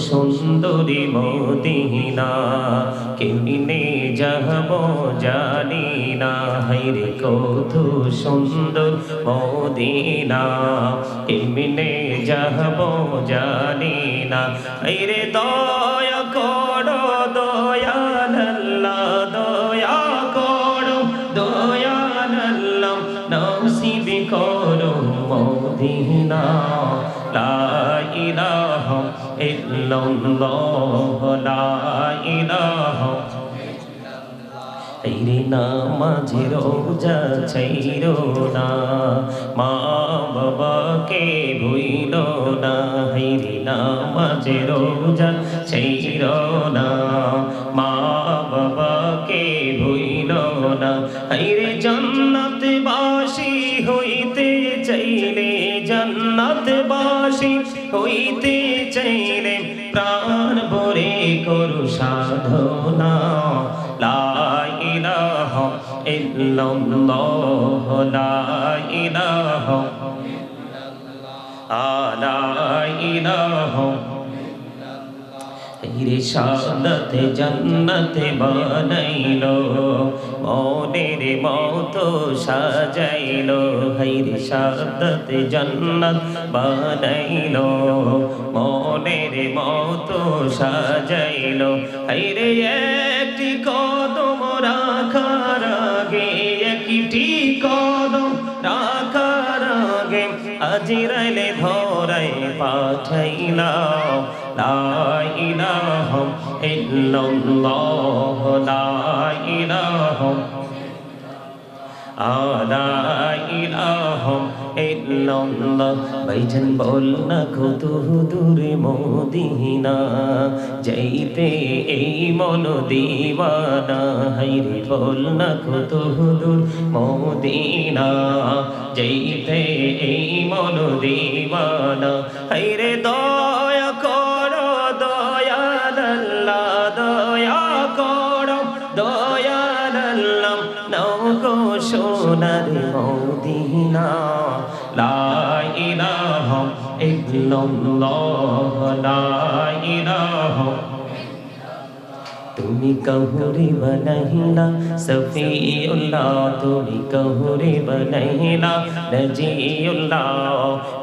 সুন্দরী মদিনা কেমনে যাব জানি না হায়রে কত সুন্দর মদিনা কেমনে যাব জানি না হায়রে দয়া করো দয়াল আল্লাহ দয়া করো দয়াল আল্লাহ নসিব করো মদিনা লা ইলাহা ইল্লাল্লাহ লা ইলাহা তেরে নামাজে রোজা ছাইরো না মা বাবাকে ভুইলো না হায়রে নামাজে রোজা ছাইরো না মা বাবাকে ভুইলো না হায়রে জান্নাত বাসী হইতে চাইলে জান্নাত বাসী হইতে চাইলে প্রাণ ভরে করু সাধনা লা ইলাহা ইল্লাল্লাহ লা ইলাহা লা ইলাহা তেরে শাহাদাতে জান্নাতে বানাইলো মনের মতো সাজাইলো হায়রে শাহাদাতে জান্নাত বানাইলো মনের মতো সাজাইলো হায়রে একটি কদম রাখার আগে একটি কদম রাখার আগে আজরাইলে ধরাই পাঠাইলা লা ইলাহা ইল্লাল্লাহ লা ইলাহা লা ইলাহা ইল্লাল্লাহ ভাইজান বল না কত দূরে মদিনা যাইতে এই মন দিওয়ানা হায়রে বল না কত দূর মদিনা যাইতে এই মন দিওয়ানা হায়রে দয়া করো দয়াল আল্লাহ দয়া করো দয়াল আল্লাহ নাও গো সোনার মদিনা লা ইলাহা ইল্লাল্লাহ লা ইলাহা তুমি কহুরে বনাইলা সফিউল্লাহ তুমি কহুরে বনাইলা নজিউল্লাহ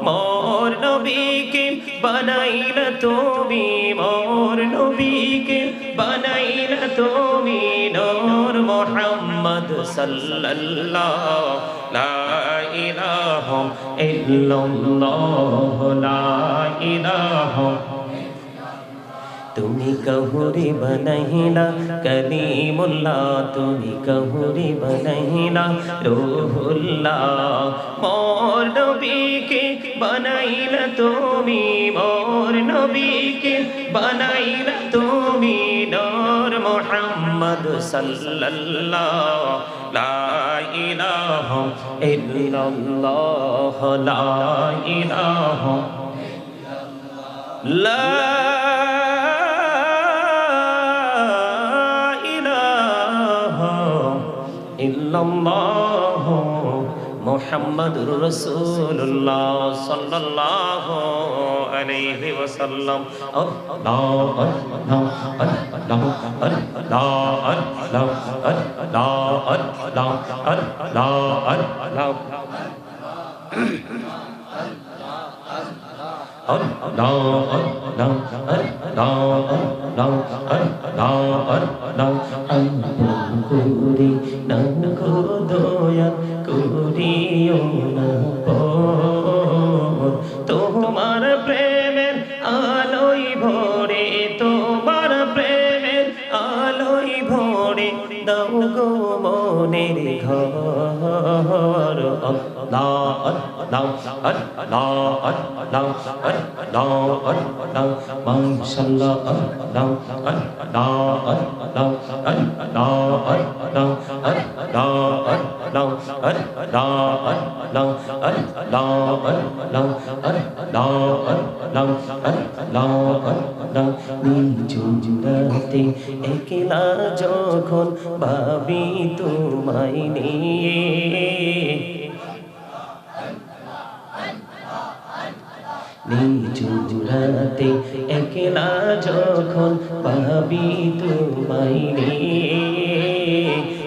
মোর নবীকে বনাইলা তুমি মোর নবীকে বনাইলা তুমি নূর মুহাম্মদ সাল্লাল্লাহ লা ইলাহা ইল্লাল্লাহ লা ইলাহা তুমি কহুরে বনাইলা কলিমুল্লাহ তুমি কহুরে বনাইলা রূহুল্লাহ মোর নবীকে বনাইলা তুমি মোর নবীকে বনাইলা তুমি নূর মুহাম্মদ সাল্লাল্লাহ লা ইলাহা ইল্লাল্লাহ লা ইলাহা লা ইল্লাল্লাহ মুহাম্মাদুর রাসূলুল্লাহ সাল্লাল্লাহু আলাইহি ওয়াসাল্লাম আল্লাহু আল্লাহু আল্লাহু কুরি নকো দয়া কুরিও না তোমার প্রেমের আলোয় ভরে তোমার প্রেমের আলোয় ভরে দাও গো মনের ঘর আল্লাহ আল্লাহ আল্লাহ আল্লাহ আল্লাহ আল্লাহ মাশাআল্লাহ আল্লাহ আল্লাহ আল্লাহ আল্লাহ আল্লাহ আল্লাহ আল্লাহ আল্লাহ আল্লাহ আল্লাহ আল্লাহ আল্লাহ আল্লাহ আল্লাহ নিঝুমরাতে একলা যখন ভাবি তোমায় নিয়ে নিঝুম রাতে একলা যখন পাবি তোমায় রে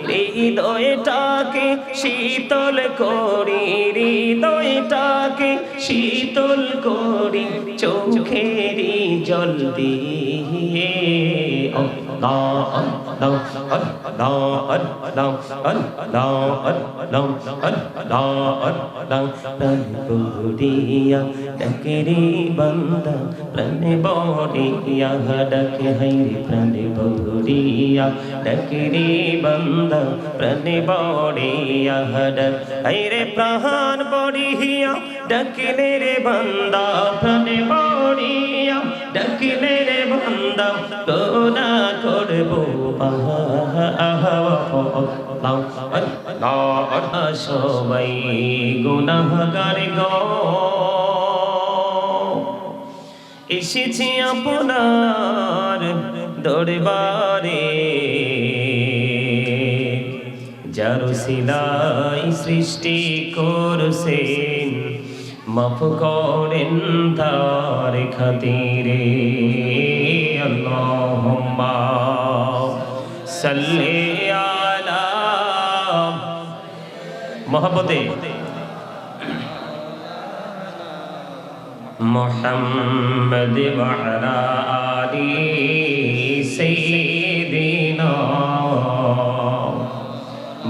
হৃদয়টাকে শীতল করি হৃদয়টাকে শীতল করি চোখেরই জল দিয়ে আল্লাহ আল্লাহ আল্লাহ আল্লাহ আল্লাহ আল্লাহ আল্লাহ আল্লাহ প্রাণ বড়িয়া ডাকে রে বান্দা প্রাণ বড়িয়া ডাকে হাইরে প্রাণ বড়িয়া ডাকে রে বান্দা প্রাণ বড়িয়া ডাক হাইরে প্রাণ বড়িয়া ডাকলে রে বান্দা প্রাণ বড়িয়া ডাকলে রে বান্দা কোনা করবো সবাই গুনাহগার গো এসেছি আপনার দরবারে যার সিলাই সৃষ্টি করছেন মাফ করেন তার খাতিরে আল্লাহুম্মা সাল্লি আলা মোহাম্মদে মুহাম্মদ ওয়া আলা আলি সাইয়্যিদিনা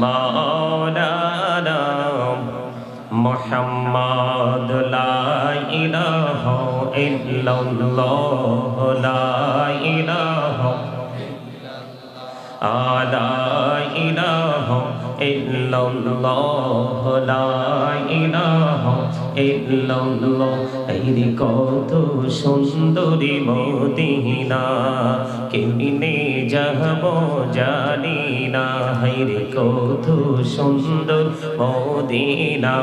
মাওলানা মুহাম্মদ লা ইলাহা ইল্লাল্লাহ লা ইলাহা লা ইলাহা ইল্লাল্লাহ লা ইলাহা ইল্লাল্লাহ এই কত সুন্দরী মদিনা কেমনে যাব জানি না হাইরে কত সুন্দর মদিনা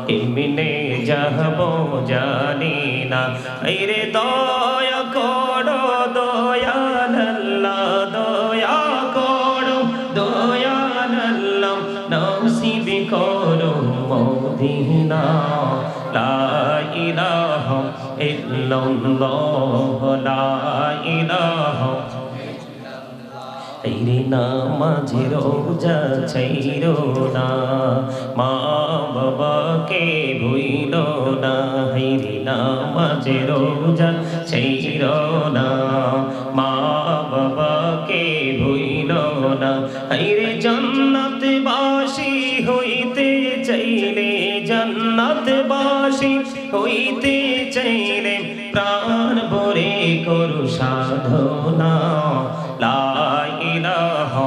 কেমনে যাব জানি না হাইরে দয়া করো দয়াল আল্লাহ দয়া করো দয়াল আল্লাহ নসিব করো মদিনা লা ইলাহা ইল্লাল্লাহ লা ইলাহা তেরে নামাজে রোজা ছাইরো না মা বাবাকে ভুইলো না হাইরে নামাজে রোজা ছাইরো না মা বাবাকে ভুইলো না হাইরে জান্নাত বাসী হইতে চাইলে জান্নাত বাসী হইতে চাইলে প্রাণ ভরে করু সাধনা লা ইলাহা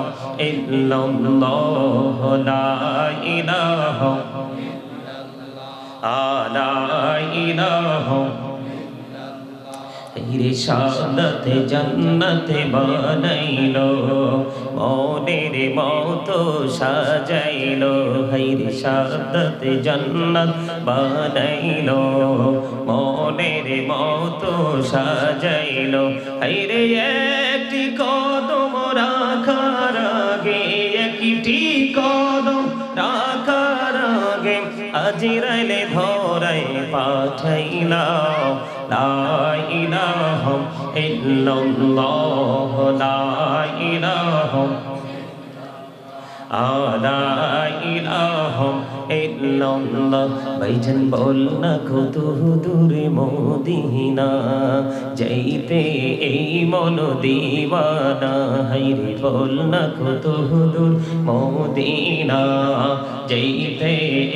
ইল্লাল্লাহ লা ইলাহা লা ইলাহা রে শাহাদাতে জান্নাতে বানাইলো মনের মতো সাজাইলো হাইরে শাহাদাতে জান্নাত বানাইলো মনের মতো সাজাইলো হাইরে একটি কদম রাখার আগে একটি কদম রাখার আগে আজরাইলে ধরাই পাঠাইলা লা ইলাহা ইল্লাল্লাহ লা ইলাহা লা ইলাহা ইল্লাল্লাহ ভাইজান বল না কত দূরে মদিনা যাইতে এই মন দিওয়ানা হাইরে বল না কত দূর মদিনা যাইতে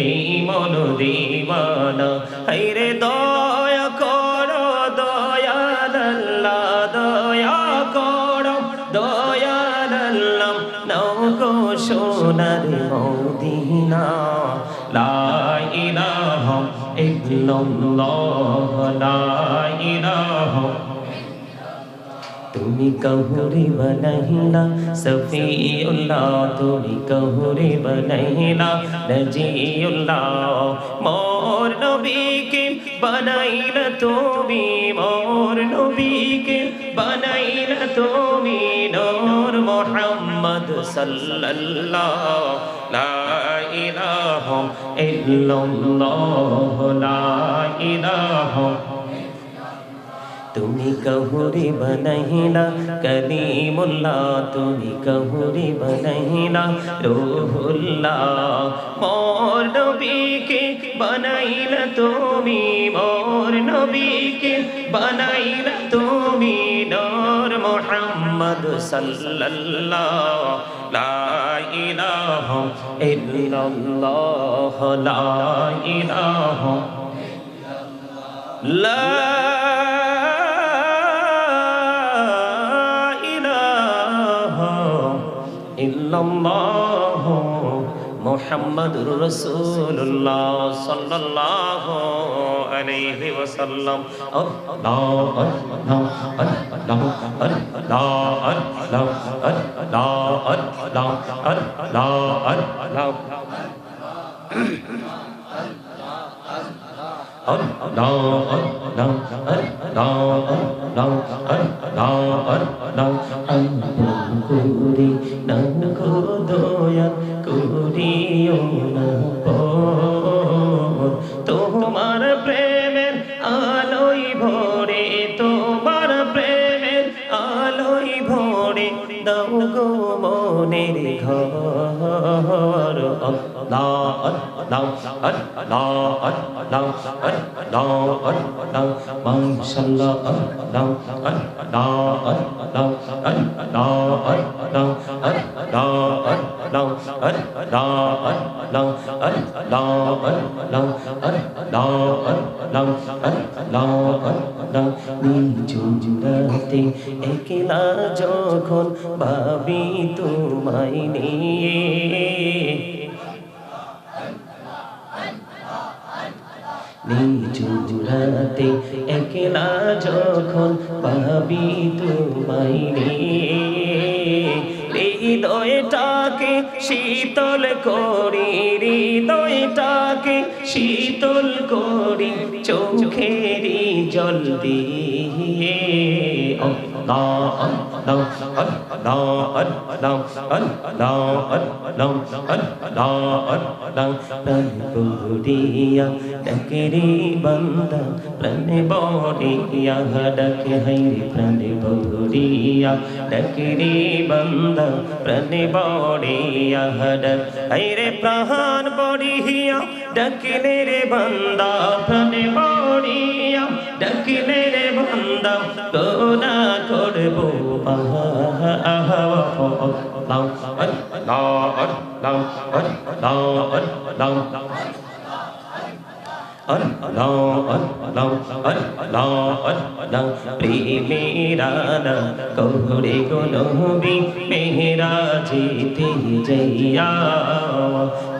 এই মন দিওয়ানা হাইরে দয়া করো দয়াল আল্লাহ দয়া করো দয়াল আল্লাহ নাও গো সোনার মদিনা লা ইলাহা ইল্লাল্লাহ লা ইলাহা তুমি কহুরে বনাইলা সফিউল্লাহ তুমি কহুরে বনাইলা নজিউল্লাহ মোর নবীকে বনাইলা তুমি মোর নবীকে বনাইলা তুমি নূর মুহাম্মদ সাল্লাল্লাহ লা ইলাহা ইল্লাল্লাহ লা ইলাহা তুমি কহুরে বনাইলা কলিমুল্লাহ তুমি কহুরে বনাইলা রূহুল্লাহ মোর নবীকে বনাইলা তুমি মোর নবীকে বনাইলা তুমি নূর মুহাম্মদ সাল্লাল্লাহু লা ইলাহা ইল্লাল্লাহ লা ইলাহা লা ইল্লাল্লাহ মুহাম্মাদুর রাসূলুল্লাহ সাল্লাল্লাহু আলাইহি ওয়াসাল্লাম আল্লাহ আল্লাহ আল্লাহ আল্লাহ আল্লাহ আল্লাহ তোমার প্রেমের আলোয় ভরে তোমার প্রেমের আলোয় ভরে দাও গো মনের ঘর আল্লাহ আল্লাহ আল্লাহ আল্লাহ আল্লাহ আল্লাহ মাশাআল্লাহ আল্লাহ আল্লাহ আল্লাহ আল্লাহ আল্লাহ আল্লাহ আল্লাহ আল্লাহ আল্লাহ আল্লাহ আল্লাহ আল্লাহ আল্লাহ আল্লাহ নিঝুমরাতে একলা যখন ভাবি তোমায় নিয়ে নিঝুমরাতে একলা যখন ভাবি তোমায় নিয়ে হৃদয়টাকে শীতল করি হৃদয়টাকে শীতল করি চোখেরই জল দিয়ে আল্লাহ আল্লাহ আল্লাহ আল্লাহ আল্লাহ আল্লাহ আল্লাহ আল্লাহ প্রাণ বড়িয়া ডাকে রে বান্দা প্রাণ বড়িয়া ডাকে হাইরে প্রাণ বড়িয়া ডাকে রে বান্দা প্রাণ বড়িয়া ডাক হাইরে প্রাণ বড়িয়া ডাকলে রে বান্দা প্রাণ বড়িয়া ডাকলে রে বান্দা গোনা করবো আহা আহা আল্লাহ আল্লাহ আল্লাহ আল্লাহ আল্লাহ প্রেমেরানা কৌরে গো নবী মেরা যেতে যাইয়া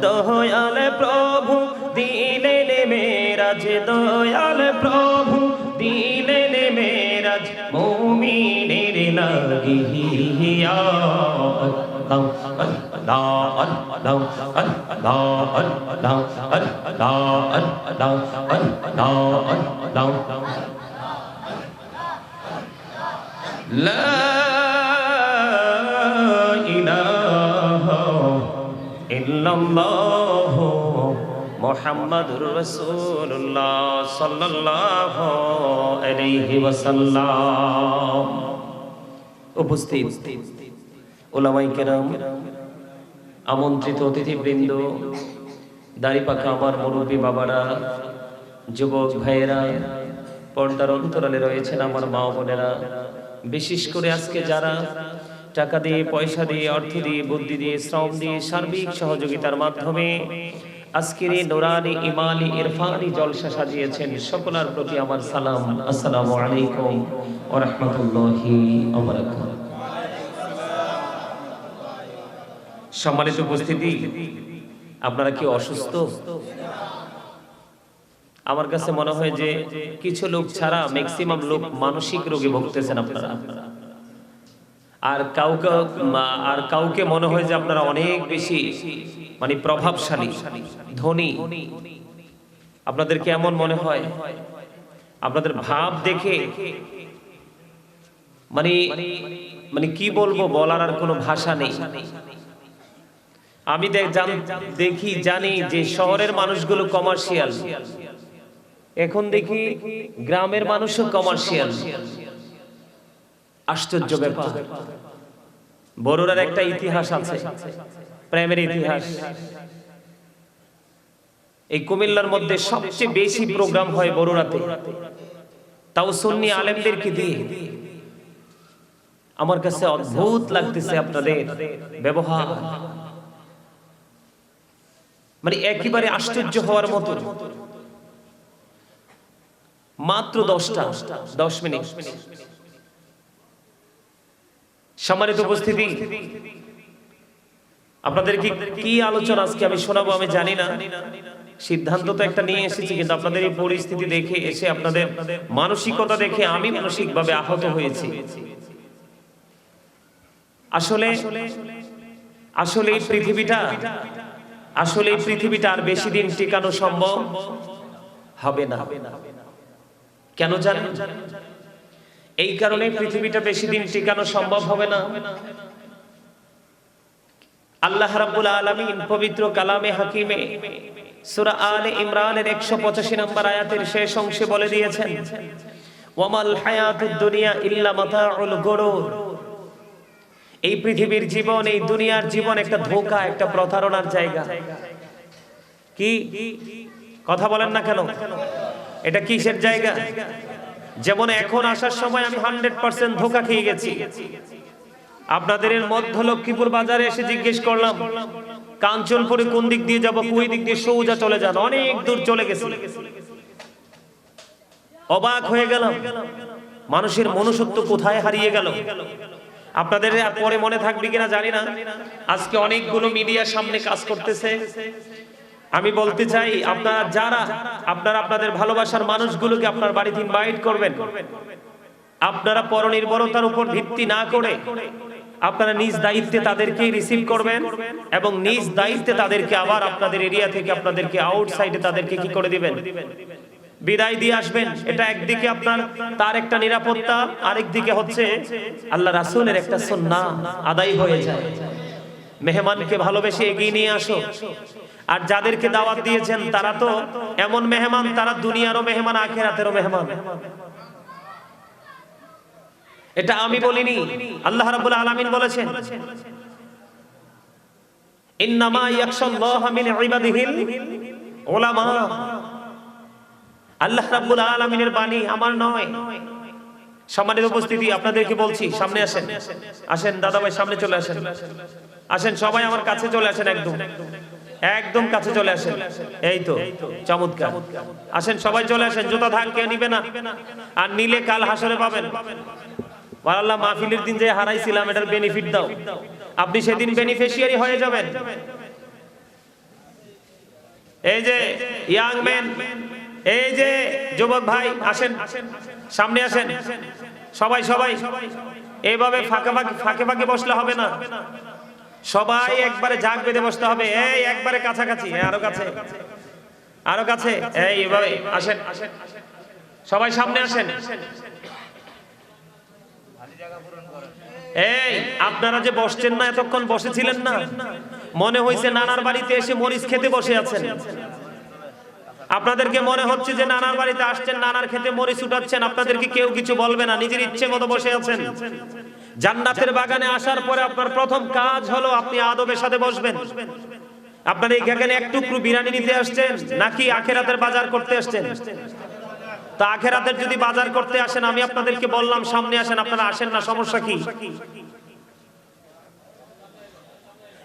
দয়াল প্রভু দিলেন মেরাজ দয়াল প্রভু দিলেন মেরাজ মুমিনের লাগিয়া মুহাম্মাদুর রাসূলুল্লাহ সাল্লাল্লাহু আলাইহি ওয়াসাল্লাম। উপস্থিত উলামায়ে কেরাম, আমন্ত্রিত অতিথিবৃন্দ, দাড়িপাকা আমার মুরব্বী বাবারা, যুবক ভাইয়েরা, পর্দার অন্তরালে রয়েছেন আমার মা বোনেরা, বিশেষ করে আজকে যারা টাকা দিয়ে, পয়সা দিয়ে, অর্থ দিয়ে, বুদ্ধি দিয়ে, শ্রম দিয়ে, সার্বিক সহযোগিতার মাধ্যমে আজকের এই নুরানি ইমানি ইরফানি জলসা সাজিয়েছেন, সকলের প্রতি আমার সালাম। আসসালামু আলাইকুম ওয়া রাহমাতুল্লাহি ওয়া বারাকাতুহু। সম্মানিত উপস্থিতি, আপনারা কি অসুস্থ? আমার কাছে মনে হয় যে কিছু লোক ছাড়া ম্যাক্সিমাম লোক মানসিক রোগে ভুগতেছেন আপনারা। আর কাউকে মনে হয় যে আপনারা অনেক বেশি মানে প্রভাবশালী, ধনী। আপনাদের কেমন মনে হয়? আপনাদের ভাব দেখে মানে কি বলবো, বলার আর কোনো ভাষা নেই। আমি দেখি জানি যে শহরের মানুষগুলো কমার্শিয়াল, এখন দেখি গ্রামের মানুষও কমার্শিয়াল। আশ্চর্য ব্যাপার। বড়ুরার একটা ইতিহাস আছে, প্রেমের ইতিহাস। এই কুমিল্লার মধ্যে সবচেয়ে বেশি প্রোগ্রাম হয় বড়ুরাতে, তাও সুন্নি আলেমদেরকে দিয়ে। আমার কাছে অদ্ভুত লাগতেছে আপনাদের ব্যবহার, মানে একেবারে আশ্চর্য হওয়ার মতো। মাত্র 10 মিনিট। সম্মানিত উপস্থিতি, আপনাদের কি আলোচনা আজকে আমি শোনাবো আমি জানি না। সিদ্ধান্ত তো একটা নিয়ে এসেছি, কিন্তু আপনাদের এই পরিস্থিতি দেখে এসে, আপনাদের মানসিকতা দেখে আমি মানসিকভাবে আহত হয়েছি। আসলে এই পৃথিবীটা আর বেশি দিন টিকানো সম্ভব হবে না। কেন জানেন? এই কারণে পৃথিবীটা বেশি দিন টিকানো সম্ভব হবে না। আল্লাহ রাব্বুল আলামিন পবিত্র কালামে হাকিমে সূরা আলে ইমরানের 185 নম্বর আয়াতের শেষ অংশে বলে দিয়েছেন, ওয়ামাল হায়াতুদ দুনিয়া ইল্লা মাতাউল গুরুর। এই পৃথিবীর জীবন, এই দুনিয়ার জীবন একটা ধোঁকা, একটা প্রতারণার জায়গা। কি কথা বলেন না কেন? এটা কিসের জায়গা? যেমন এখন আসার সময় আমি 100% ধোঁকা খেয়ে গেছি। আপনাদের এর মধ্য লক্ষ্মীপুর বাজারে এসে জিজ্ঞেস করলাম কাঞ্চনপুরে কোন দিক দিয়ে যাব, কোন দিক দিয়ে? সোজা চলে যান। অনেক দূর চলে গেছি। অবাক হয়ে গেলাম, মানুষের মনুষ্যত্ব কোথায় হারিয়ে গেল। আপনাদের পরে মনে থাকবে কিনা জানি না, আজকে অনেকগুলো মিডিয়ার সামনে কাজ করতেছে। আমি বলতে চাই, আপনারা আপনাদের ভালোবাসার মানুষগুলোকে আপনার বাড়িতে ইনভাইট করবেন। আপনারা পরনির্ভরতার উপর ভিত্তি না করে আপনারা নিজ দায়িত্বে তাদেরকে রিসিভ করবেন এবং নিজ দায়িত্বে তাদেরকে আবার আপনাদের এরিয়া থেকে আপনাদেরকে আউটসাইডে তাদেরকে কি করে দিবেন, বিদায় দিয়ে আসবেন। এটা একদিকে আপনার তার একটা নিরাপত্তা, আরেকদিকে হচ্ছে আল্লাহ রাসূলের একটা সুন্নাহ আদায় হয়ে যায়। মেহমানকে ভালোবেসে এগিয়ে নিয়ে আসো। আর যাদেরকে দাওয়াত দিয়েছেন তারা তো এমন মেহমান, তারা দুনিয়ারও মেহমান, আখিরাতেরও মেহমান। এটা আমি বলিনি, আল্লাহ রাব্বুল আলামিন বলেছেন, ইন্নামা ইয়াখশাল্লাহা মিন ইবাদিহিল উলামা। আল্লাহ রাব্বুল আলামিনের বাণী, আমার নয়। সম্মানিত উপস্থিতি, আপনাদেরকে বলছি, সামনে আসেন। আসেন দাদা ভাই, সামনে চলে আসেন। আসেন সবাই আমার কাছে চলে আসেন, একদম কাছে চলে আসেন। এই তো চমৎকার। আসেন সবাই চলে আসেন। জুতা ধান কেউ নিবে না, আর নিলে কাল হাসরে পাবেন। আল্লাহ মাহফিলের দিন যে হারাইছিলাম, এটার বেনিফিট দাও। আপনি সেদিন বেনিফিশিয়ারি হয়ে যাবেন। এই যে ইয়াং ম্যান, এই যে যুবক ভাই, আসেন সামনে আসেন। সবাই এইভাবে ফাঁকে ফাঁকে বসলে হবে না, সবাই একবারে ঝাঁক বেঁধে বসতে হবে। এই একবারে কাছাকাছি, আরো কাছে, এইভাবে আসেন। সবাই সামনে আসেন। এই আপনারা যে বসছেন না, এতক্ষণ বসেছিলেন না, মনে হয়েছে নানার বাড়িতে এসে মরিচ খেতে বসে আছেন। আপনাদেরকে মনে হচ্ছে যে নানার বাড়িতে আসছেন, নানার খেতে মরিচ উঠাচ্ছেন। আপনাদেরকে কেউ কিছু বলবে না, নিজের ইচ্ছে মতো বসে আছেন। জান্নাতের বাগানে আসার পরে আপনার প্রথম কাজ হলো আপনি আদবের সাথে বসবেন। আপনারা এখানে এক টুকরো বিরিয়ানি নিতে আসছেন নাকি আখিরাতের বাজার করতে আসছেন? তা আখিরাতের যদি বাজার করতে আসেন, আমি আপনাদেরকে বললাম সামনে আসেন, আপনারা আসেন না, সমস্যা কি?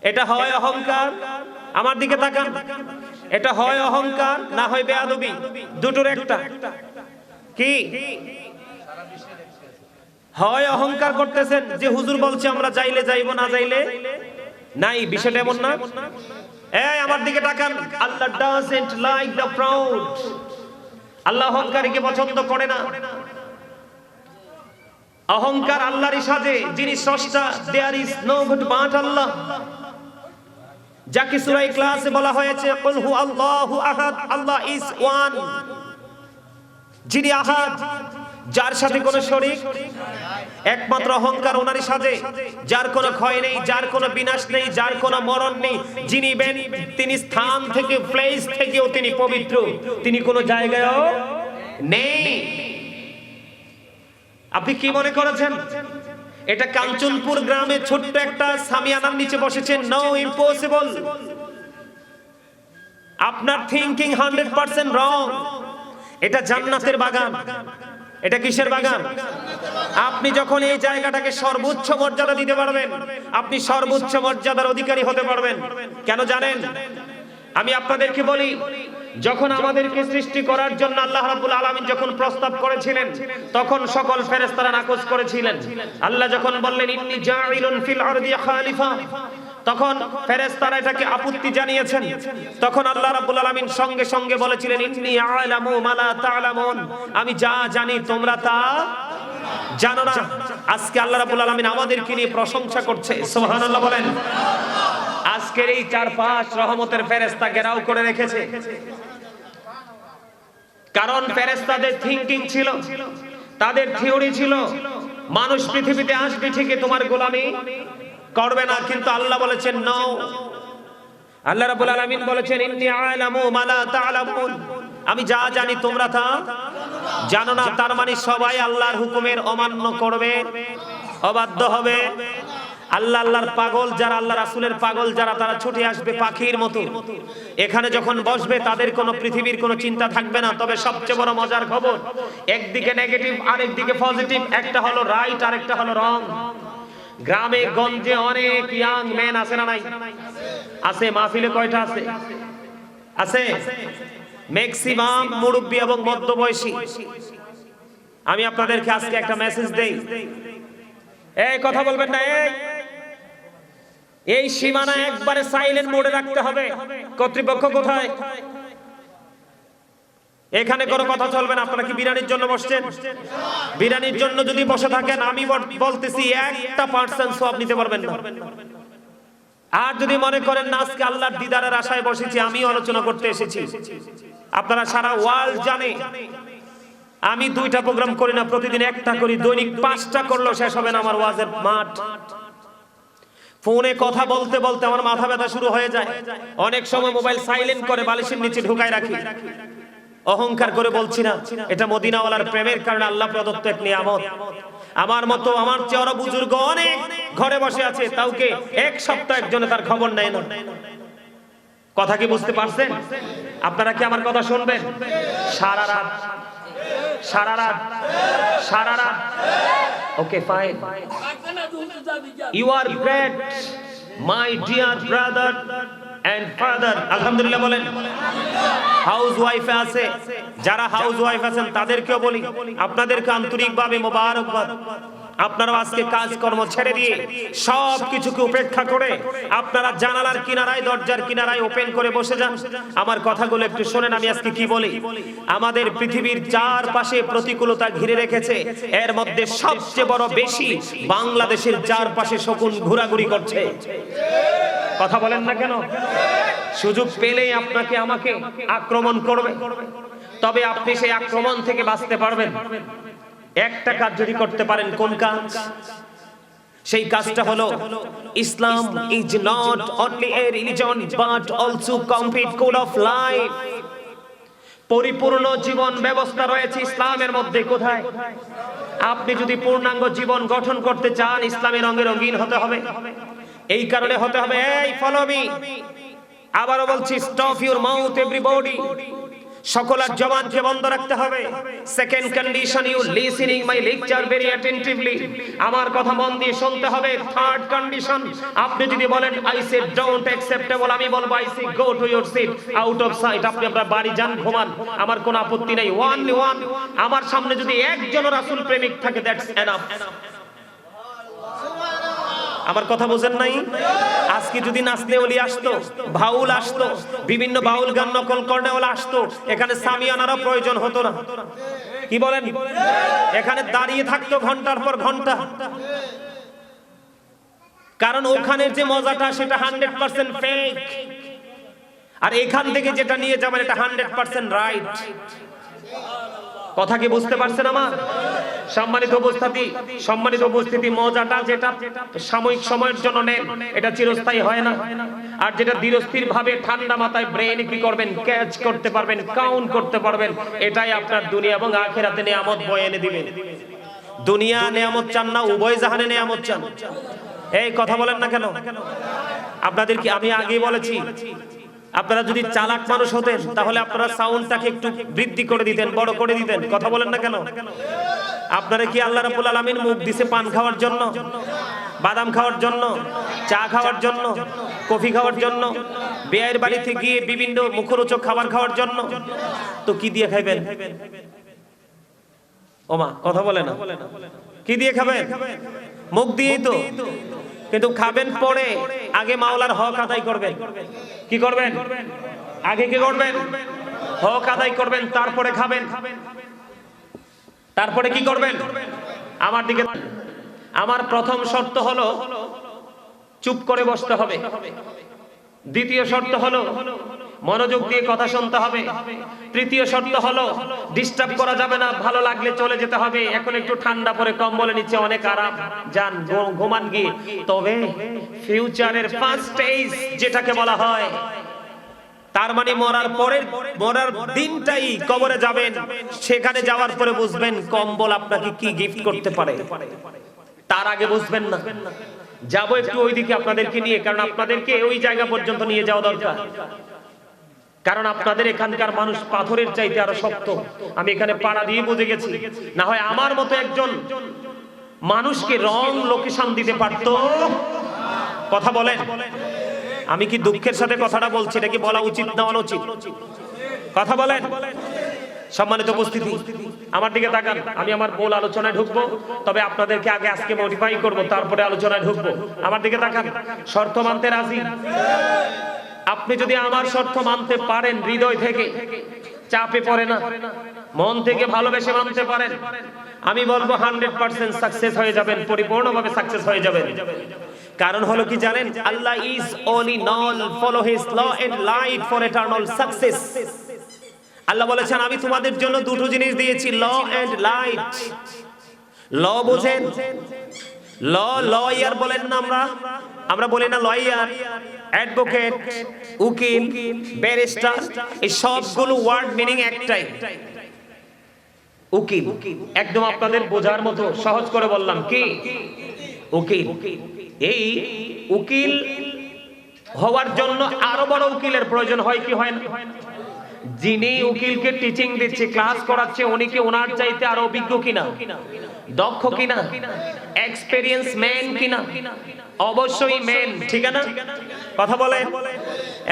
এটা হয় অহংকার, আমার দিকে তাকান। এটা হয় অহংকার, না হয় বেয়াদবি, দুটোর একটা। কি হয়? অহংকার করতেছেন যে হুজুর বলছে আমরা চাইলে যাইবো, না চাইলে নাই। বিষয়টা এমন না। এই আমার দিকে তাকান। আল্লাহ doesn't like the proud। আল্লাহ অহংকারীকে পছন্দ করে না। অহংকার আল্লাহরই সাজে, যিনি স্রষ্টা। there is no good but Allah। যাকে সূরা ইখলাসে বলা হয়েছে কুল হু আল্লাহু আহাদ, আল্লাহ ইজ ওয়ান। যিনি আহাদ, যার সাথে কোনো শরীক, একমাত্র অহংকার ওনারই সাজে, যার কোনো ক্ষয় নেই, যার কোনো বিনাশ নেই, যার কোনো মরণ নেই। যিনি তিনি স্থান থেকে, প্লেস থেকেও তিনি পবিত্র, তিনি কোনো জায়গায়ও নেই। আপনি কি মনে করেছেন এটা কাঞ্চনপুর গ্রামে ছোট্ট একটা সামিয়ানার নিচে বসেছেন? No, impossible. আপনার থিংকিং 100% রং। এটা জান্নাতের বাগান। এটা কিসের বাগান? আপনি যখন এই জায়গাটাকে সর্বোচ্চ মর্যাদা দিতে পারবেন, আপনি সর্বোচ্চ মর্যাদার অধিকারী হতে পারবেন। কেন জানেন? আমি আপনাদেরকে বলি, যখন আমাদেরকে সৃষ্টি করার জন্য আল্লাহ রাব্বুল আলামিন যখন প্রস্তাব করেছিলেন, তখন সকল ফেরেশতারা নাকচ করেছিলেন। আল্লাহ যখন বললেন ইন্নী জাইলুন ফিল আরদি খালিফা, তখন ফেরেশতারা এটাকে আপত্তি জানিয়েছেন। তখন আল্লাহ রাব্বুল আলামিন সঙ্গে সঙ্গে বলেছিলেন ইন্নী আ'লামু মা লা তা'লামুন, আমি যা জানি তোমরা তা জানো না। আজকে আল্লাহ রাব্বুল আলামিন আমাদেরকে নিয়ে প্রশংসা করছে। সুবহানাল্লাহ বলেন। আজকের এই চারপাশ রহমতের ফেরেশতা ঘেরাও করে রেখেছে। কারণ ফেরেশতাদের থিংকিং ছিল, তাদের থিওরি ছিল, মানুষ পৃথিবীতে আসবে ঠিকই, তোমার গোলামি করবে না। কিন্তু আল্লাহ বলেছেন নো। আল্লাহ রাব্বুল আলামিন বলেছেন ইন্নী আ'লামু মা লা তা'লামুন, আমি যা জানি তোমরা তা জানো না। তার মানে সবাই আল্লাহর হুকুমের অমান্য করবে, অবাধ্য হবে। আল্লাহর পাগল যারা, আল্লাহ রাসূলের পাগল যারা, তারা ছুটে আসবে পাখির মতো। এখানে যখন বসবে তাদের কোনো পৃথিবীর কোনো চিন্তা থাকবে না। তবে সবচেয়ে বড় মজার খবর, একদিকে নেগেটিভ আরেকদিকে পজিটিভ, একটা হলো রাইট আর একটা হলো রং। গ্রামে গঞ্জে অনেক ইয়াং ম্যান আছে না নাই? আছে। মাহফিলে কয়টা আছে? আছে। ম্যাক্সিমাম মুরব্বি এবং মধ্যবয়সী। আমি আপনাদেরকে আজকে একটা মেসেজ দেই, এই কথা বলবেন না। এই সীমানা একবারে সাইলেন্ট মোডে রাখতে হবে। কর্তৃপক্ষ কোথায়? এখানে কোনো কথা চলবে না। আপনারা কি বিরিয়ানির জন্য বসছেন? বিরিয়ানির জন্য যদি বসে থাকেন, আমি বলতেছি 1% সওয়াব নিতে পারবেন না। আর যদি মনে করেন না আজকে আল্লাহর দিদারের আশায় বসেছি, আমি আলোচনা করতে এসেছি, আপনারা সারা ওয়ার্ল্ড জানে আমি 2টা প্রোগ্রাম করি না, প্রতিদিন একটা করি। দৈনিক 5টা করলেও শেষ হবে না আমার ওয়াজের মাঠ। ফোনে কথা বলতে বলতে আমার মাথা ব্যথা শুরু হয়ে যায়। অনেক সময় মোবাইল সাইলেন্ট করে বালিশের নিচে ঢুকায় রাখি। অহংকার করে বলছি না, এটা মদিনাওয়ালার প্রেমের কারণে আল্লাহ প্রদত্ত এক নিয়ামত। আমার মতো, আমার চেয়ে আরো বুজুর্গ অনেক ঘরে বসে আছে, কাউকে এক সপ্তাহ একজনে তার খবর নেয় না। কথা কি বুঝতে পারছেন? আপনারা কি আমার কথা শুনবেন? সারা রাত, সারা রাত, সারা রাত। Okay fine, you are great my dear brother and father. আলহামদুলিল্লাহ বলেন। হাউস ওয়াইফ আছে, যারা হাউস ওয়াইফ আছেন তাদেরকেও বলি, আপনাদেরকে আন্তরিকভাবে মোবারকবাদ। আপনারা আজকে কাজকর্ম ছেড়ে দিয়ে সব কিছুকে উপেক্ষা করে আপনারা জানালার কিনারায়, দরজার কিনারায় ওপেন করে বসে যান। আমার কথাগুলো একটু শোনেন। আমি আজকে কি বলি? আমাদের পৃথিবীর চারপাশে প্রতিকূলতা ঘিরে রেখেছে, এর মধ্যে সবচেয়ে বড় বেশি বাংলাদেশের চারপাশে শকুন ঘোরাঘুরি করছে। কথা বলেন না কেন? সুযোগ পেলেই আপনাকে আমাকে আক্রমণ করবে, তবে আপনি সেই আক্রমণ থেকে বাঁচতে পারবেন একটা কাজ যদি করতে পারেন। কোন কাজ? সেই কাজটা হলো Islam is not only a religion but also complete code of life. পরিপূর্ণ জীবন ব্যবস্থা রয়েছে ইসলামের মধ্যে। কোথায়? আপনি যদি পূর্ণাঙ্গ জীবন গঠন করতে চান, ইসলামের রঙে রঙিন হতে হবে। এই কারণে হতে হবে, এই ফলো মি। আবারও বলছি, স্টপ ইউর মাউথ এভরিবডি। সকলের জবানকে বন্ধ রাখতে হবে। Second condition, you listening my lecture very attentively. আমার কথা মন দিয়ে শুনতে হবে। থার্ড কন্ডিশন, আপনি যদি বলেন আই সে ডোন্ট অ্যাকসেপ্টেবল, আমি বলবো I say go to your seat out of sight. আপনি আপনার বাড়ি যান, ঘুমান, আমার কোনো আপত্তি নাই। Only one. আমার সামনে যদি একজন রাসূল প্রেমিক থাকে, দ্যাটস এনাফ। আমার কথা বোঝেন নাই? আজকে যদি নাচনে ওলি আসতো, বাউল আসতো, বিভিন্ন বাউল গান নকল করনে ওলা আসতো, এখানে সামিয়ানারও প্রয়োজন হতো না। কি বলেন? এখানে দাঁড়িয়ে থাকতো ঘন্টার পর ঘন্টা। কারণ ওখানের যে মজাটা সেটা 100% ফেক, আর এখান থেকে যেটা নিয়ে যাবেন এটা 100% রাইট। কথা কি বুঝতে পারছেন আমার? সম্মানিত উপস্থিতি, মজাটা যেটা সাময়িক সময়ের জন্য নেন, এটা চিরস্থায়ী হয় না। আর যেটা ধীরস্থির ভাবে ঠান্ডা মাথায় ব্রেন কি করবেন, ক্যাচ করতে পারবেন, কাউন্ট করতে পারবেন, এটাই আপনার দুনিয়া এবং আখিরাতে নিয়ামত বয়ে এনে দিবে। দুনিয়া নিয়ামত চান না, উভয় জাহানে নিয়ামত চান? এই কথা বলেন না কেন? আপনাদের কি আমি আগেই বলেছি, আপনারা যদি চালাক মানুষ হতেন তাহলে আপনারা সাউন্ডটাকে একটু বৃদ্ধি করে দিতেন, বড় করে দিতেন। কথা বলেন না কেন? আপনারা কি আল্লাহ রাব্বুল আলামিন মুখ দিছে পান খাওয়ার জন্য, বাদাম খাওয়ার জন্য, চা খাওয়ার জন্য, কফি খাওয়ার জন্য, বিয়ের বাড়িতে গিয়ে বিভিন্ন মুখরোচক খাবার খাওয়ার জন্য? তো কি দিয়ে খাইবেন? ওমা কথা বলে না, কি দিয়ে খাবেন? মুখ দিয়েই তো। কিন্তু খাবেন পরে, আগে মাওলার হক আদায় করবেন। কি করবেন? আগে কি করবেন? হক আদায় করবেন, তারপরে খাবেন। তারপরে কি করবেন? আমার দিকে, আমার প্রথম শর্ত হলো চুপ করে বসতে হবে। দ্বিতীয় শর্ত হলো মনোযোগ দিয়ে কথা শুনতে হবে। তৃতীয় শর্ত হলো ডিস্টার্ব করা যাবে না, ভালো লাগলে চলে যেতে হবে। এখন একটু ঠান্ডা পরে কম্বলের নিচে অনেক আরাম, যান ঘুমান গিয়ে। তবে ফিউচারের ফার্স্ট স্টেজ যেটাকে বলা হয়, তার মানে মরার দিনটাই কবরে যাবেন, সেখানে যাওয়ার পরে বুঝবেন কম্বল আপনাকে কি গিফট করতে পারে। তার আগে বুঝবেন না। যাবো একটু ওইদিকে আপনাদেরকে নিয়ে, কারণ আপনাদেরকে ওই জায়গা পর্যন্ত নিয়ে যাওয়া দরকার। কারণ আপনাদের এখানকার মানুষ পাথরের চাইতে আরো শক্ত। আমি এখানে পাড়া দিয়ে বুঝে গেছি। না হয় আমার মতো একজন মানুষকে রং লোকেশন দিতে পারতো। কথা বলেন। আমি কি দুঃখের সাথে কথাটা বলছি, এটা কি বলা উচিত না অনুচিত? কথা বলেন। সম্মানিত উপস্থিতি, আমার দিকে তাকান। আমি আমার মূল আলোচনায় ঢুকবো, তবে আপনাদেরকে আগে আজকে মোটিফাই করব, তারপরে আলোচনায় ঢুকবো। আমার দিকে তাকান। শর্ত মানতে রাজি? আপনি যদি আমার শর্ত মানতে পারেন, হৃদয় থেকে, চাপে পড়ে না, মন থেকে ভালোবেসে মানতে পারেন, আমি বলবো 100% সাকসেস হয়ে যাবেন, পরিপূর্ণভাবে সাকসেস হয়ে যাবেন। কারণ হলো কি জানেন? আল্লাহ is only known, follow his law and light for eternal success। আল্লাহ বলেছেন আমি তোমাদের জন্য দুটো জিনিস দিয়েছি, ল এন্ড লাইট। ল বুঝেন? লয়ার বলেন না আমরা বলি না লয়ার, অ্যাডভোকেট, উকিল, ব্যারিস্টার, এই সবগুলো ওয়ার্ড মিনিং একটাই, উকিল। একদম আপনাদের বোঝার মতো সহজ করে বললাম, কি উকিল। এই উকিল হওয়ার জন্য আরো বড় উকিলের প্রয়োজন হয় কি হয় না? যিনি উকিলকে টিচিং দিচ্ছে, ক্লাস করাচ্ছে, উনি কি ওনার চাইতে আরো অভিজ্ঞ কিনা, দক্ষ কিনা, এক্সপেরিয়েন্স ম্যান কিনা? অবশ্যই ম্যান, ঠিক না? কথা বলেন।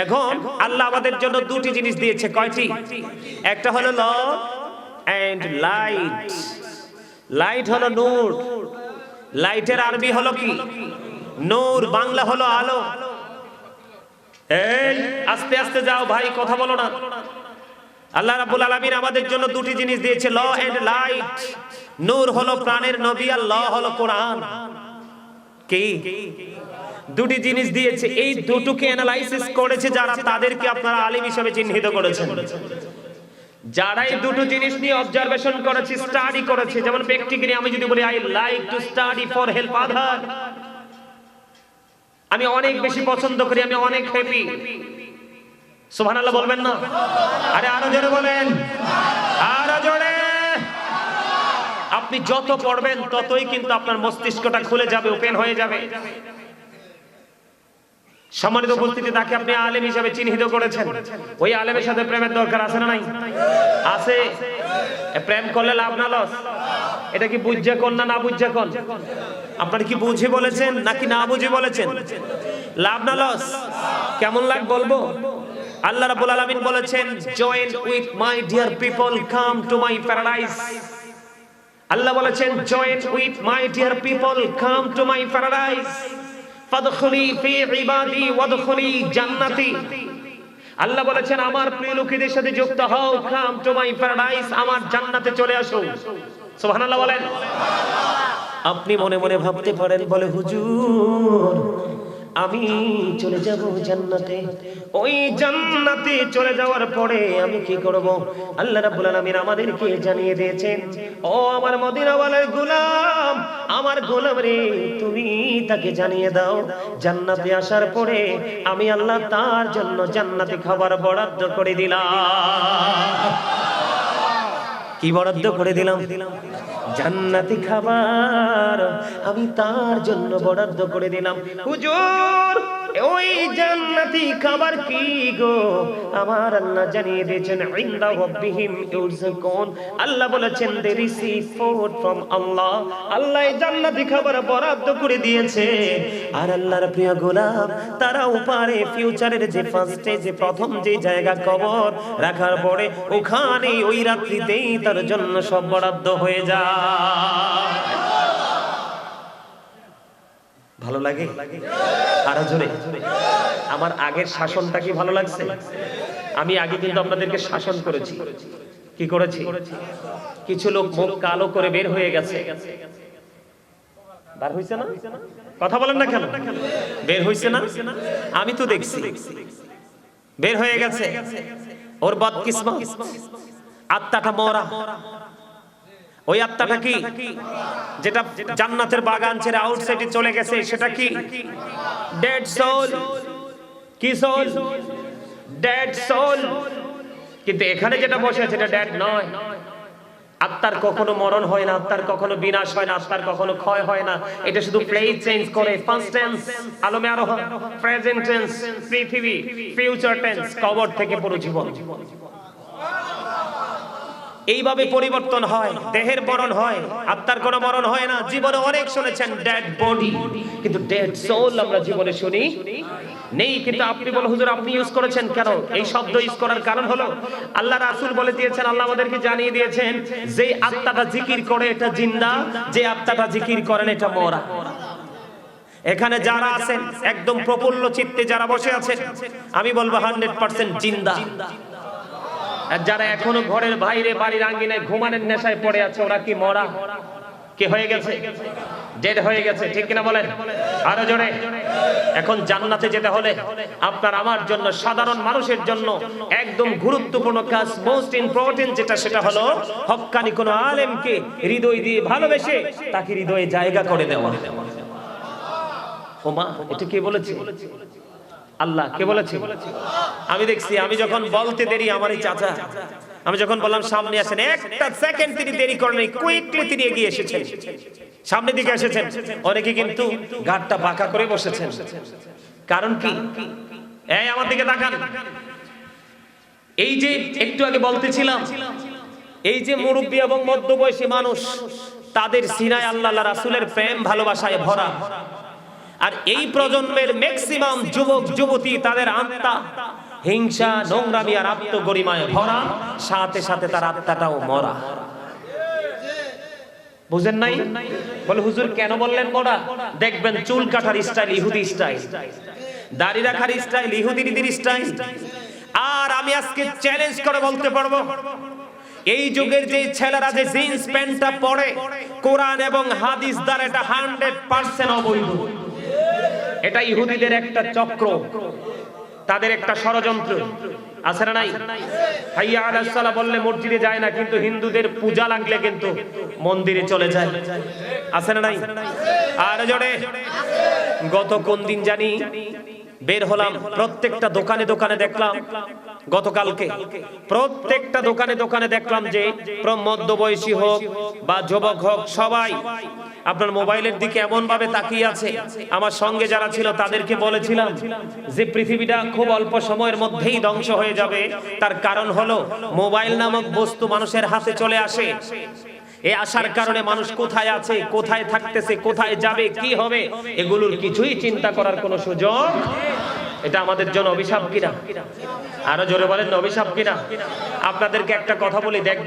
এখন আল্লাহ আমাদের জন্য দুটি জিনিস দিয়েছে। কয়টি? একটা হলো ল এন্ড লাইট। লাইট হলো নূর। লাইটের আরবি হলো কি? নূর। বাংলা হলো আলো। এই আস্তে আস্তে যাও ভাই, কথা বলো না। আল্লাহ রাব্বুল আলামিন আমাদের জন্য দুটি জিনিস দিয়েছে, ল এন্ড লাইট। নূর হলো প্রাণের নবী, আর ল হলো কোরআন। কি দুটি জিনিস দিয়েছে? এই দুটোকে অ্যানালাইসিস করেছে যারা, তাদেরকে আপনারা আলিম হিসেবে চিহ্নিত করেছেন। যারা এই দুটো জিনিস নিয়ে অবজারভেশন করেছে, স্টাডি করেছে, যেমন ব্যক্তিকে নিয়ে আমি যদি বলি I like to study for help আদার, আমি অনেক বেশি পছন্দ করি, আমি অনেক হ্যাপি। সুবহানাল্লাহ বলবেন না? আরে আরো জোরে বলেন, আরো জোরে। আপনি যত পড়বেন ততই কিন্তু আপনার মস্তিষ্কটা খুলে যাবে, ওপেন হয়ে যাবে। সম্মানিত উপস্থিতি, তাকে আপনি আলেম হিসেবে চিহ্নিত করেছেন। ওই আলেমের সাথে প্রেমের দরকার আছে না নাই? আছে। প্রেম করলে লাভ না লস? এটা কি বুঝে কোন না বুঝে কোন? আপনারা কি বুঝে বলেছেন নাকি না বুঝে বলেছেন? লাভ না লস? কেমন লাগ বলবো? আল্লাহ রাব্বুল আলামিন বলেছেন, join with my dear people, come to my paradise. আল্লাহ বলেছেন, join with my dear people, come to my paradise, ফাদখুলি ফি ইবাদি ওয়াদখুলি জান্নাতি। আল্লাহ বলেছেন, আমার প্রিয় লোকেদের সাথে যুক্ত হও, কাম টু মাই প্যারাডাইস, আমার জান্নাতে চলে আসো। সুবহানাল্লাহ বলেন। আপনি মনে মনে ভাবতে পারেন, বলে হুজুর আমি চলে যাব জান্নাতে। ওই জান্নাতে চলে যাওয়ার পরে আমি কি করব? আল্লাহ রাব্বুল আলামিন আমাদেরকে জানিয়ে দিয়েছেন, ও আমার মদিনাওয়ালার গোলাম, আমার গোলাম রে, তুমি তাকে জানিয়ে দাও জান্নাতে আসার পরে আমি আল্লাহ তার জন্য জান্নাতি খাবার বরাদ্দ করে দিলাম। কি বরাদ্দ করে দিলাম? জান্নাতি খাবার আমি তার জন্য বরাদ্দ করে দিলাম। হুজুর, ওই জান্নাতি খাবার কি গো? আমার আল্লাহ জানিয়ে দিয়েছেন, ইনদা রাব্বিহিম ইউরযাকুন। আল্লাহ বলেছেন, দে রিসিভ ফুড ফ্রম আল্লাহ। আল্লাহ এই জান্নাতি খাবার বরাদ্দ করে দিয়েছে। আর আল্লাহর প্রিয় গোলাম, তারা উপরে ফিউচারের যে ফার্স্টে যে প্রথম যে জায়গা কবর রাখার পরে ওখানে ওই রাত্রিতেই তার জন্য সব বরাদ্দ হয়ে যায়। ভালো লাগে? আরো জোরে। আমার আগের শাসনটা কি ভালো লাগছে? আমি আগে কিন্তু আপনাদেরকে শাসন করেছি। কি করেছি? কিছু লোক মুখ কালো করে বের হয়ে গেছে। বার হইছে না? কথা বলেন না কেন? বের হইছে না? আমি তো দেখছি বের হয়ে গেছে। ওর বদকিসমত, আত্মাটা মরা। ওই আত্মাটা কি? যেটা জান্নাতের বাগান ছেড়ে আউটসাইডে চলে গেছে, সেটা কি? Dead soul. কি সোল? Dead soul. কিন্তু এখানে যেটা বসে আছে এটা ডেড নয়। আত্মার কখনো মরণ হয় না, আত্মার কখনো বিনাশ হয় না, আত্মার কখনো ক্ষয় হয় না। এটা শুধু প্লেস চেঞ্জ করে। ফার্স্ট টেন্স আলমে আরোহণ, প্রেজেন্ট টেন্স পৃথিবী, ফিউচার টেন্স কবর থেকে পুরো জীবন। এইভাবে পরিবর্তন হয়। দেহের মরণ হয়, আত্মার কোনো মরণ হয় না। জীবনে অনেক শুনেছেন ডেড বডি, কিন্তু ডেড সোল আমরা জীবনে শুনি নেই। কিন্তু আপনি বলেন, হুজুর আপনি ইউজ করেছেন কেন? এই শব্দ ইউজ করার কারণ হলো আল্লাহ রাসূল বলে দিয়েছেন, আল্লাহ আমাদেরকে জানিয়ে দিয়েছেন, যে আত্মাটা জিকির করে এটা জিন্দা, যে আত্মাটা জিকির করেন এটা মরা। এখানে যারা আছেন একদম প্রফুল্ল চিত্তে যারা বসে আছেন, আমি বলবো 100% জিন্দা। আর যারা এখনো ঘরের বাইরে বাড়ির আঙ্গিনায় ঘুমানোর নেশায় পড়ে আছে, ওরা কি মরা? কি হয়ে গেছে? ডেড হয়ে গেছে। ঠিক কিনা বলেন? আরো জোরে। এখন জান্নাতে যেতে হলে আপনার আমার জন্য, সাধারণ মানুষের জন্য একদম গুরুত্বপূর্ণ কাজ, মোস্ট ইম্পর্টেন্ট যেটা, সেটা হলো হক্কানি কোন আলেমকে হৃদয় দিয়ে ভালোবেসে তাকে হৃদয়ে জায়গা করে দেওয়া। ও মা, এটা কে বলেছে? আল্লাহ। কে বলেছে? আমি দেখছি। আমি যখন বলতে দেরি, আমার এই চাচা, আমি যখন বললাম সামনে আসেন, একটা সেকেন্ড তিনি দেরি করেন, কুইকলি তিনি এগিয়ে এসেছেন, সামনের দিকে এসেছেন। অনেকে কিন্তু ঘাটটা বাঁকা করে বসেছেন। কারণ কি? এই আমার দিকে তাকান। এই যে একটু আগে বলতেছিলাম, এই যে মুরব্বী এবং মধ্যবয়সী মানুষ, তাদের সিনায় আল্লাহ রাসূলের প্রেম ভালোবাসায় ভরা। আর এই প্রজন্মের ম্যাক্সিমাম যুবক যুবতী, তাদের আত্মা হিংসা, নোংরামি আর আত্মগরিমায় ভরা, সাথে সাথে তার আত্মাটাও মরা। বুঝেন নাই? বলে হুজুর কেন বললেন মরা? দেখবেন চুল কাটার স্টাইল ইহুদি স্টাইল, দাড়ি রাখার স্টাইল ইহুদিদের স্টাইল। আর আমি আজকে চ্যালেঞ্জ করে বলতে পারবো, এই যুগের যে ছেলেরা যে জিন্স প্যান্টটা পরে, কোরআন এবং হাদিস দ্বারা এটা 100% অবৈধ। এটা ইহুদিদের একটা চক্র, তাদের একটা ষড়যন্ত্র। আছে না নাই? হাইয়া আলাস সালাহ বললে মসজিদে যায় না, কিন্তু হিন্দুদের পূজা লাগলে কিন্তু মন্দিরে চলে যায়। আছে না নাই? আর জোরে। গত কোন দিন জানি বের হলাম, প্রত্যেকটা দোকানে দোকানে দেখলাম, গতকালকে প্রত্যেকটা দোকানে দোকানে দেখলাম যে মধ্যবয়সী হোক বা যুবক হোক, সবাই আপনার মোবাইলের দিকে এমন ভাবে তাকিয়ে আছে। আমার সঙ্গে যারা ছিল তাদেরকে বলেছিলাম যে পৃথিবীটা খুব অল্প সময়ের মধ্যেই ধ্বংস হয়ে যাবে। তার কারণ হলো মোবাইল নামক বস্তু মানুষের হাতে চলে আসে। এই আসার কারণে মানুষ কোথায় আছে, কোথায় থাকতেছে, কোথায় যাবে, কি হবে, এগুলোর কিছুই চিন্তা করার কোনো সুযোগ। এটা আমাদের জন্য অভিশাপ কিনা? আরো জোরে বলেন, অভিশাপ কিনা? আপনাদেরকে একটা কথা বলি, দেখবেন